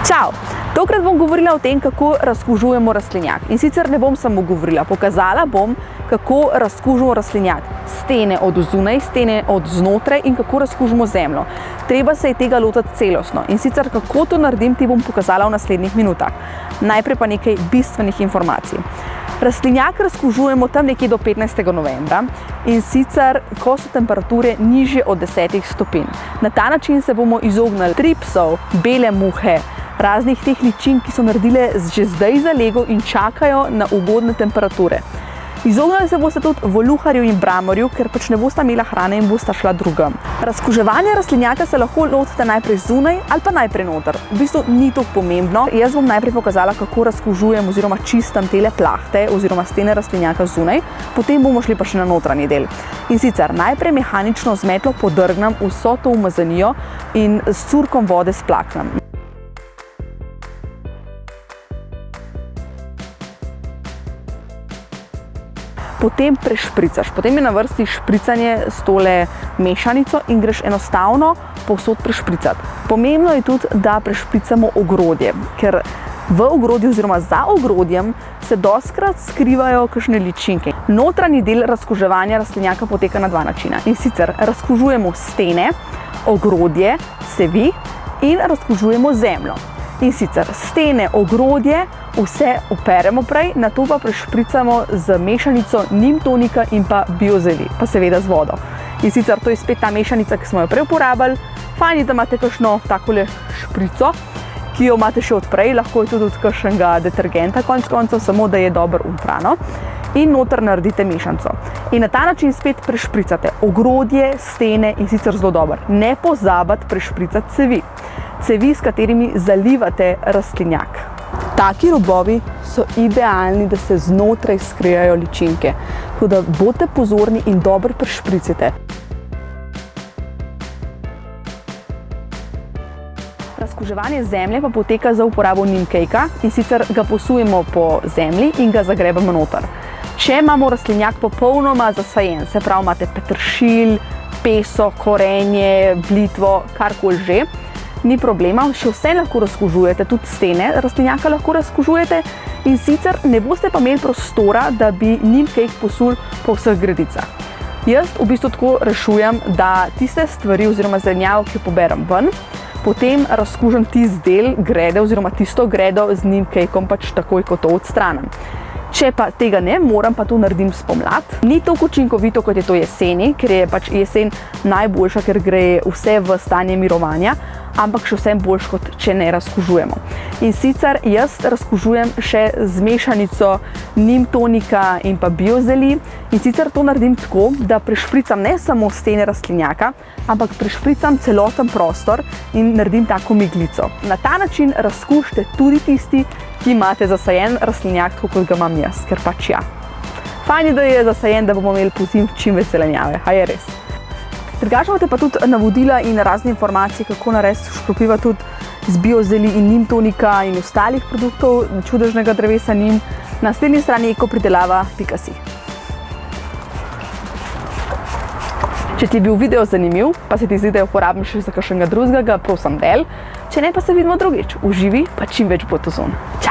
Čau! Tokrat bom govorila o tem, kako razkužujemo rastlinjak. In sicer ne bom samo govorila, pokazala bom, kako razkužimo rastlinjak. Stene od zunaj, stene od znotraj in kako razkužimo zemljo. Treba se je tega lotiti celostno. In sicer kako to naredim, ti bom pokazala v naslednjih minutah. Najprej pa nekaj bistvenih informacij. Rastlinjak razkužujemo tam nekje do 15. novembra in sicer, ko so temperature nižje od 10 stopinj. Na ta način se bomo izognili tripsov, bele muhe, raznih teh ličink, ki so naredile že zdaj zalego in čakajo na ugodne temperature. Izognili se boste tudi voluharju in bramorju, ker pač ne bosta imela hrane in bosta šla drugam. Razkuževanje rastlinjaka se lahko lotite najprej zunaj ali pa najprej noter. V bistvu ni to pomembno. Jaz bom najprej pokazala, kako razkužujem oziroma čistam tele plahte oziroma stene rastlinjaka zunaj, potem bomo šli pa še na notranji del. In sicer najprej mehanično z metlo podrgnem vso to umazanijo in s curkom vode splaknem. Potem prešpricaš. Potem je na vrsti špricanje s tole mešanico in greš enostavno povsod prešpricati. Pomembno je tudi, da prešpricamo ogrodje, ker v ogrodju oziroma za ogrodjem se dostikrat skrivajo kakšne ličinke. Notranji del razkuževanja rastlinjaka poteka na dva načina. In sicer razkužujemo stene, ogrodje, cevi in razkužujemo zemljo. In sicer stene, ogrodje, vse operemo prej, nato pa prešpricamo z mešanico nim tonika in pa biozeli, pa seveda z vodo. In sicer to je spet ta mešanica, ki smo jo prej uporabili. Fajn je, da imate kakšno takole šprico, ki jo imate še od prej, lahko je tudi od kakšnega detergenta konec koncev, samo da je dobro umprano. In noter naredite mešanico. In na ta način spet prešpricate ogrodje, stene in sicer zelo dobro. Ne pozabite prešpricati cevi. Cevi, s katerimi zalivate rastlinjak. Taki robovi so idealni, da se znotraj skrijejo ličinke. Tako da bodite pozorni in dobro prešpricite. Razkuževanje zemlje pa poteka za uporabo neem cakea in sicer ga posujemo po zemlji in ga zagrebemo noter. Če imamo rastlinjak popolnoma zasajen, se pravi imate peteršilj, peso, korenje, blitvo, karkoli že, ni problema, še vse lahko razkužujete, tudi stene rastlinjaka lahko razkužujete in sicer ne boste pa imeli prostora, da bi neem cake posuli po vseh gredicah. Jaz v bistvu tako rešujem, da tiste stvari oziroma zelenjavo, ki jo poberem ven, potem razkužim tisti del grede oziroma tisto gredo z neem cakeom pač takoj, ko to odstranim. Če pa tega ne, moram pa to naredim spomlad. Ni toliko učinkovito, kot je to jeseni, ker je pač jesen najboljša, ker gre vse v stanje mirovanja, ampak še vsem boljš, kot če ne razkužujemo. In sicer jaz razkužujem še z mešanico neem tonika in pa biozeli. In sicer to naredim tako, da prešpricam ne samo stene rastlinjaka, ampak prešpricam celoten prostor in naredim tako meglico. Na ta način razkužite tudi tisti, ki imate zasajen rastlinjak, kot ga imam jaz, ker pač ja. Fajn je, da je zasajen, da bomo imeli pozimi čim več zelenjave, a je res. Drugače imate pa tudi navodila in razne informacije, kako narediti škropiva tudi z biozeli in neem tonika in ostalih produktov čudežnega drevesa neem na naslednji strani ekopridelava.si. Če ti je bil video zanimiv, pa se ti zdi, da je uporaben še za kakšnega drugega, prosim del. Če ne, pa se vidimo drugič. Uživi, pa čim več botozon. Čau!